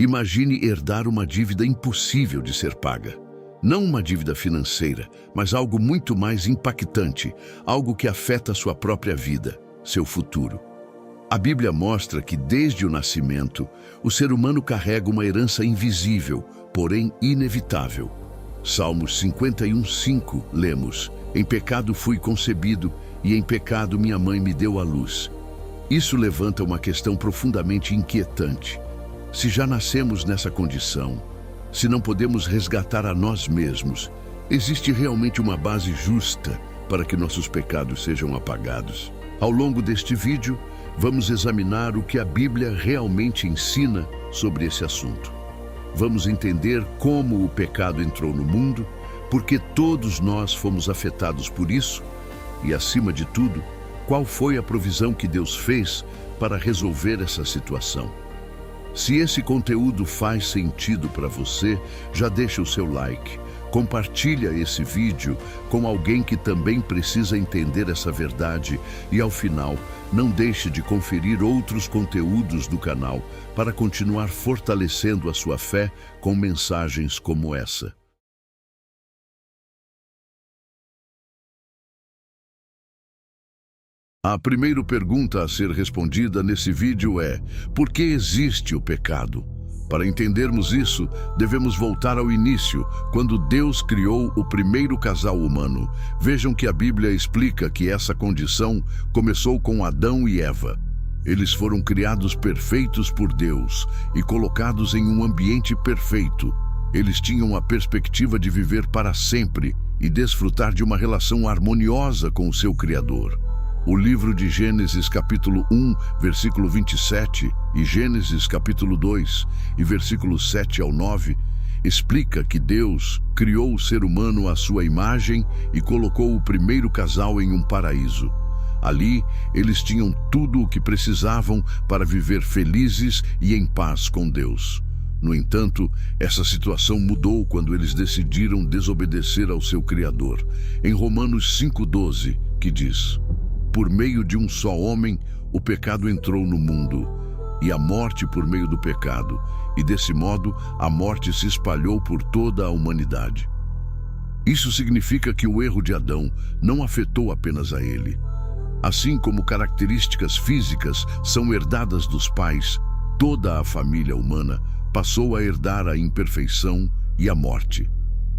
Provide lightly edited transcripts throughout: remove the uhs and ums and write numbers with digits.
Imagine herdar uma dívida impossível de ser paga. Não uma dívida financeira, mas algo muito mais impactante, algo que afeta a sua própria vida, seu futuro. A Bíblia mostra que desde o nascimento, o ser humano carrega uma herança invisível, porém inevitável. Salmos 51:5 lemos: "Em pecado fui concebido, e em pecado minha mãe me deu à luz." Isso levanta uma questão profundamente inquietante. Se já nascemos nessa condição, se não podemos resgatar a nós mesmos, existe realmente uma base justa para que nossos pecados sejam apagados? Ao longo deste vídeo, vamos examinar o que a Bíblia realmente ensina sobre esse assunto. Vamos entender como o pecado entrou no mundo, porque todos nós fomos afetados por isso, e, acima de tudo, qual foi a provisão que Deus fez para resolver essa situação. Se esse conteúdo faz sentido para você, já deixa o seu like. Compartilha esse vídeo com alguém que também precisa entender essa verdade e, ao final, não deixe de conferir outros conteúdos do canal para continuar fortalecendo a sua fé com mensagens como essa. A primeira pergunta a ser respondida nesse vídeo é: por que existe o pecado? Para entendermos isso, devemos voltar ao início, quando Deus criou o primeiro casal humano. Vejam que a Bíblia explica que essa condição começou com Adão e Eva. Eles foram criados perfeitos por Deus e colocados em um ambiente perfeito. Eles tinham a perspectiva de viver para sempre e desfrutar de uma relação harmoniosa com o seu Criador. O livro de Gênesis capítulo 1, versículo 27 e Gênesis capítulo 2 e versículos 7 ao 9 explica que Deus criou o ser humano à sua imagem e colocou o primeiro casal em um paraíso. Ali, eles tinham tudo o que precisavam para viver felizes e em paz com Deus. No entanto, essa situação mudou quando eles decidiram desobedecer ao seu Criador. Em Romanos 5:12, que diz: "Por meio de um só homem, o pecado entrou no mundo, e a morte por meio do pecado, e desse modo a morte se espalhou por toda a humanidade." Isso significa que o erro de Adão não afetou apenas a ele. Assim como características físicas são herdadas dos pais, toda a família humana passou a herdar a imperfeição e a morte.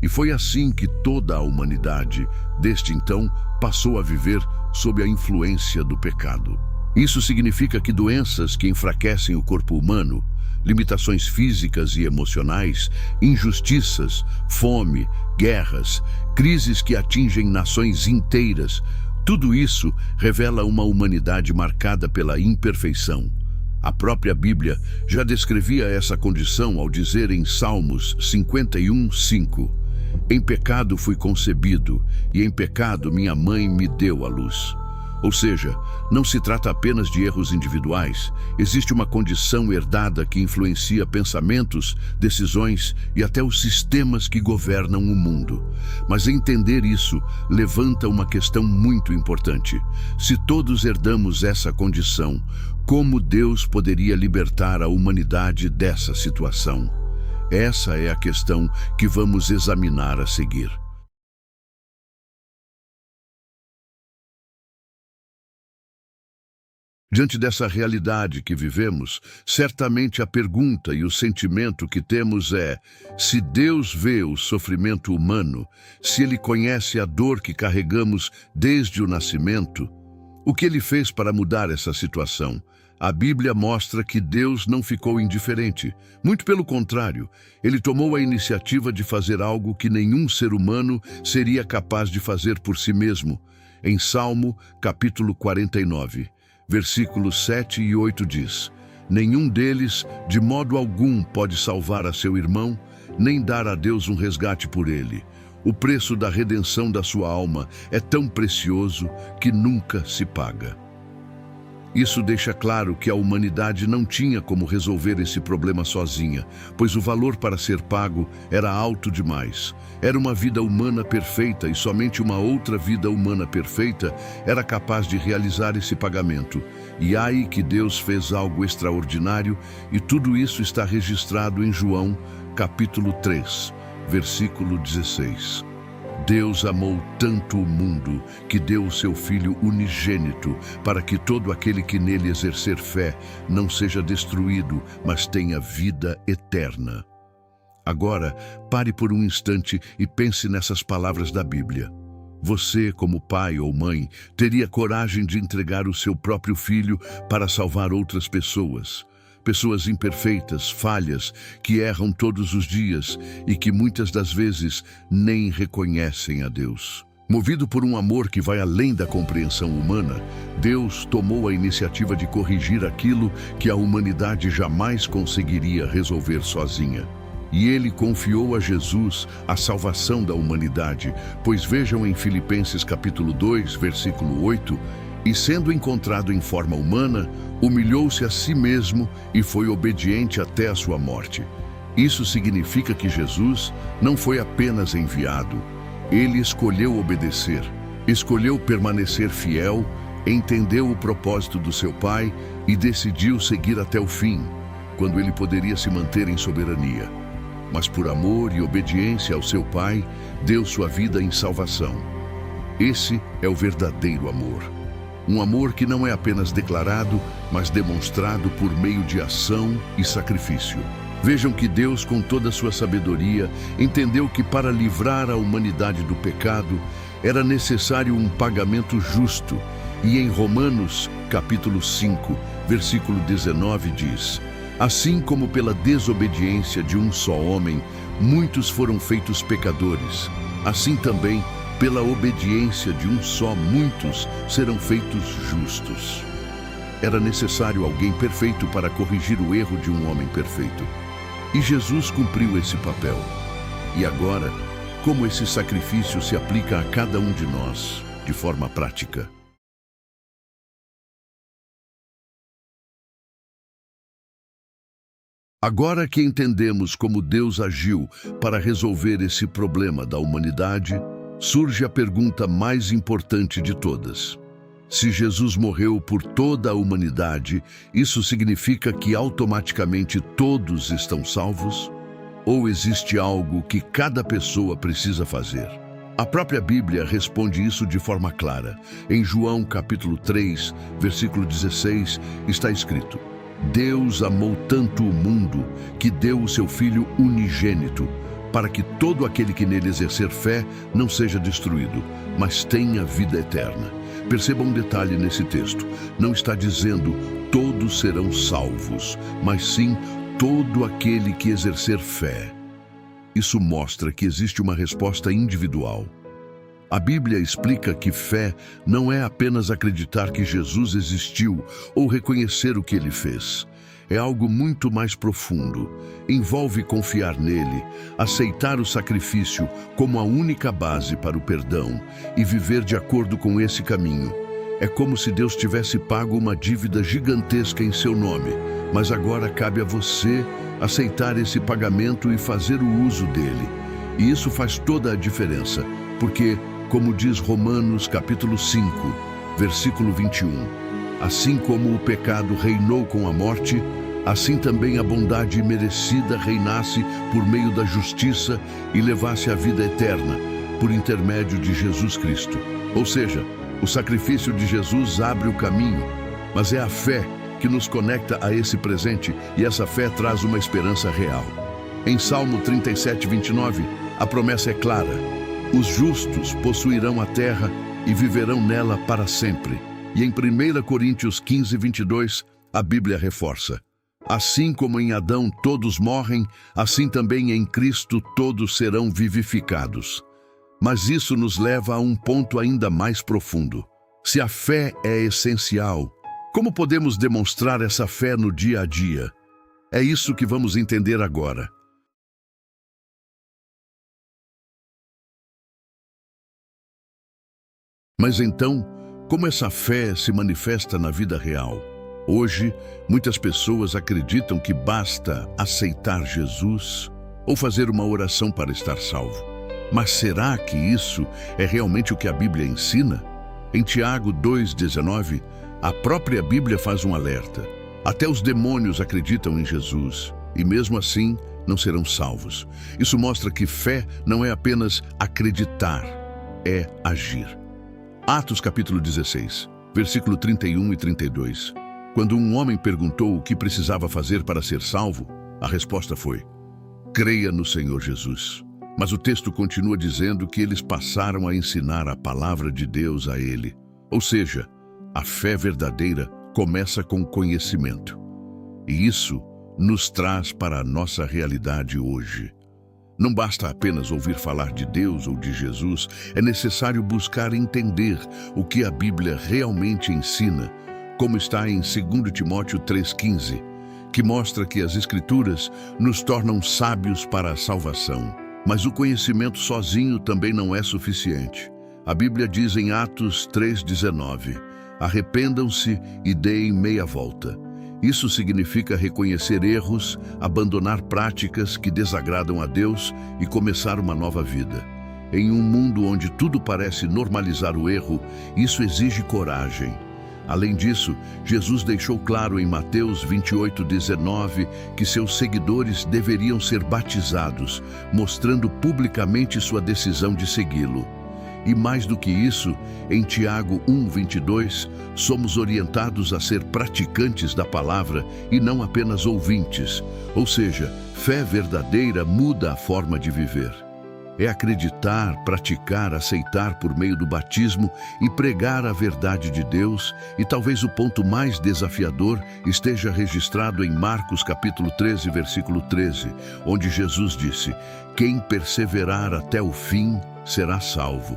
E foi assim que toda a humanidade, desde então, passou a viver sob a influência do pecado. Isso significa que doenças que enfraquecem o corpo humano, limitações físicas e emocionais, injustiças, fome, guerras, crises que atingem nações inteiras, tudo isso revela uma humanidade marcada pela imperfeição. A própria Bíblia já descrevia essa condição ao dizer em Salmos 51:5: "Em pecado fui concebido, e em pecado minha mãe me deu à luz." Ou seja, não se trata apenas de erros individuais, existe uma condição herdada que influencia pensamentos, decisões e até os sistemas que governam o mundo. Mas entender isso levanta uma questão muito importante. Se todos herdamos essa condição, como Deus poderia libertar a humanidade dessa situação? Essa é a questão que vamos examinar a seguir. Diante dessa realidade que vivemos, certamente a pergunta e o sentimento que temos é: se Deus vê o sofrimento humano, se Ele conhece a dor que carregamos desde o nascimento, o que Ele fez para mudar essa situação? A Bíblia mostra que Deus não ficou indiferente. Muito pelo contrário, Ele tomou a iniciativa de fazer algo que nenhum ser humano seria capaz de fazer por si mesmo. Em Salmo, capítulo 49, versículos 7 e 8 diz: "Nenhum deles, de modo algum, pode salvar a seu irmão, nem dar a Deus um resgate por ele. O preço da redenção da sua alma é tão precioso que nunca se paga." Isso deixa claro que a humanidade não tinha como resolver esse problema sozinha, pois o valor para ser pago era alto demais. Era uma vida humana perfeita e somente uma outra vida humana perfeita era capaz de realizar esse pagamento. E aí que Deus fez algo extraordinário, e tudo isso está registrado em João, capítulo 3, versículo 16. Deus amou tanto o mundo que deu o seu Filho unigênito para que todo aquele que nele exercer fé não seja destruído, mas tenha vida eterna. Agora, pare por um instante e pense nessas palavras da Bíblia. Você, como pai ou mãe, teria coragem de entregar o seu próprio filho para salvar outras pessoas? Pessoas imperfeitas, falhas, que erram todos os dias e que muitas das vezes nem reconhecem a Deus. Movido por um amor que vai além da compreensão humana, Deus tomou a iniciativa de corrigir aquilo que a humanidade jamais conseguiria resolver sozinha. E ele confiou a Jesus a salvação da humanidade, pois vejam em Filipenses capítulo 2, versículo 8, e sendo encontrado em forma humana, humilhou-se a si mesmo e foi obediente até a sua morte. Isso significa que Jesus não foi apenas enviado. Ele escolheu obedecer, escolheu permanecer fiel, entendeu o propósito do seu Pai e decidiu seguir até o fim, quando ele poderia se manter em soberania. Mas por amor e obediência ao seu Pai, deu sua vida em salvação. Esse é o verdadeiro amor. Um amor que não é apenas declarado, mas demonstrado por meio de ação e sacrifício. Vejam que Deus, com toda a sua sabedoria, entendeu que para livrar a humanidade do pecado, era necessário um pagamento justo. E em Romanos, capítulo 5, versículo 19 diz: assim como pela desobediência de um só homem, muitos foram feitos pecadores, assim também, pela obediência de um só, muitos serão feitos justos. Era necessário alguém perfeito para corrigir o erro de um homem perfeito. E Jesus cumpriu esse papel. E agora, como esse sacrifício se aplica a cada um de nós, de forma prática? Agora que entendemos como Deus agiu para resolver esse problema da humanidade, surge a pergunta mais importante de todas. Se Jesus morreu por toda a humanidade, isso significa que automaticamente todos estão salvos? Ou existe algo que cada pessoa precisa fazer? A própria Bíblia responde isso de forma clara. Em João capítulo 3, versículo 16, está escrito: Deus amou tanto o mundo que deu o seu Filho unigênito, para que todo aquele que nele exercer fé não seja destruído, mas tenha vida eterna. Perceba um detalhe nesse texto. Não está dizendo todos serão salvos, mas sim todo aquele que exercer fé. Isso mostra que existe uma resposta individual. A Bíblia explica que fé não é apenas acreditar que Jesus existiu ou reconhecer o que ele fez. É algo muito mais profundo. Envolve confiar nele, aceitar o sacrifício como a única base para o perdão e viver de acordo com esse caminho. É como se Deus tivesse pago uma dívida gigantesca em seu nome, mas agora cabe a você aceitar esse pagamento e fazer o uso dele. E isso faz toda a diferença, porque, como diz Romanos capítulo 5, versículo 21, assim como o pecado reinou com a morte, assim também a bondade merecida reinasse por meio da justiça e levasse à vida eterna, por intermédio de Jesus Cristo. Ou seja, o sacrifício de Jesus abre o caminho, mas é a fé que nos conecta a esse presente, e essa fé traz uma esperança real. Em Salmo 37, 29, a promessa é clara: os justos possuirão a terra e viverão nela para sempre. E em 1 Coríntios 15, 22, a Bíblia reforça: assim como em Adão todos morrem, assim também em Cristo todos serão vivificados. Mas isso nos leva a um ponto ainda mais profundo. Se a fé é essencial, como podemos demonstrar essa fé no dia a dia? É isso que vamos entender agora. Mas então, Como essa fé se manifesta na vida real? Hoje, muitas pessoas acreditam que basta aceitar Jesus ou fazer uma oração para estar salvo. Mas será que isso é realmente o que a Bíblia ensina? Em Tiago 2,19, a própria Bíblia faz um alerta. Até os demônios acreditam em Jesus e mesmo assim não serão salvos. Isso mostra que fé não é apenas acreditar, é agir. Atos capítulo 16, versículo 31 e 32. Quando um homem perguntou o que precisava fazer para ser salvo, a resposta foi: creia no Senhor Jesus. Mas o texto continua dizendo que eles passaram a ensinar a palavra de Deus a ele. Ou seja, a fé verdadeira começa com conhecimento. E isso nos traz para a nossa realidade hoje. Não basta apenas ouvir falar de Deus ou de Jesus, é necessário buscar entender o que a Bíblia realmente ensina, como está em 2 Timóteo 3,15, que mostra que as Escrituras nos tornam sábios para a salvação. Mas o conhecimento sozinho também não é suficiente. A Bíblia diz em Atos 3,19, arrependam-se e deem meia volta. Isso significa reconhecer erros, abandonar práticas que desagradam a Deus e começar uma nova vida. Em um mundo onde tudo parece normalizar o erro, isso exige coragem. Além disso, Jesus deixou claro em Mateus 28,19 que seus seguidores deveriam ser batizados, mostrando publicamente sua decisão de segui-lo. E mais do que isso, em Tiago 1,22, somos orientados a ser praticantes da palavra e não apenas ouvintes. Ou seja, fé verdadeira muda a forma de viver. É acreditar, praticar, aceitar por meio do batismo e pregar a verdade de Deus, e talvez o ponto mais desafiador esteja registrado em Marcos capítulo 13, versículo 13, onde Jesus disse: quem perseverar até o fim será salvo.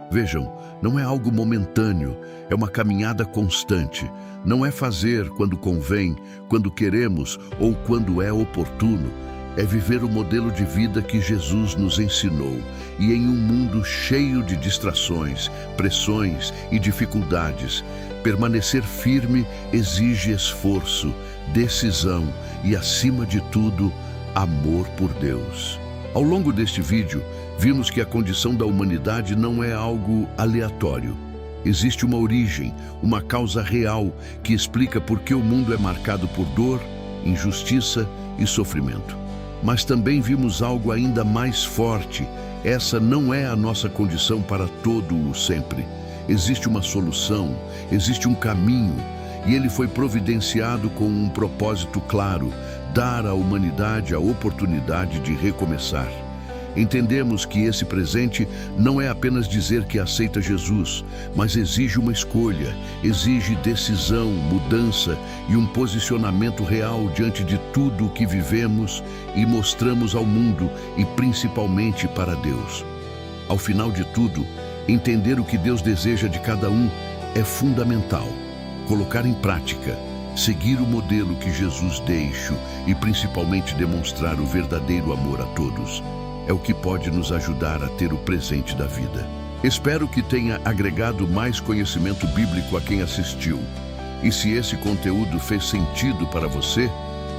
Vejam, não é algo momentâneo, é uma caminhada constante. Não é fazer quando convém, quando queremos ou quando é oportuno. É viver o modelo de vida que Jesus nos ensinou. E em um mundo cheio de distrações, pressões e dificuldades, permanecer firme exige esforço, decisão e, acima de tudo, amor por Deus. Ao longo deste vídeo, vimos que a condição da humanidade não é algo aleatório. Existe uma origem, uma causa real que explica por que o mundo é marcado por dor, injustiça e sofrimento. Mas também vimos algo ainda mais forte. Essa não é a nossa condição para todo o sempre. Existe uma solução, existe um caminho, e ele foi providenciado com um propósito claro: dar à humanidade a oportunidade de recomeçar. Entendemos que esse presente não é apenas dizer que aceita Jesus, mas exige uma escolha, exige decisão, mudança e um posicionamento real diante de tudo o que vivemos e mostramos ao mundo e principalmente para Deus. Ao final de tudo, entender o que Deus deseja de cada um é fundamental. Colocar em prática, seguir o modelo que Jesus deixou e principalmente demonstrar o verdadeiro amor a todos é o que pode nos ajudar a ter o presente da vida. Espero que tenha agregado mais conhecimento bíblico a quem assistiu. E se esse conteúdo fez sentido para você,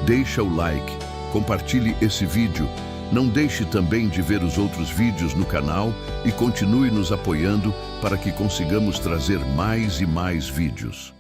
deixa o like, compartilhe esse vídeo, não deixe também de ver os outros vídeos no canal e continue nos apoiando para que consigamos trazer mais e mais vídeos.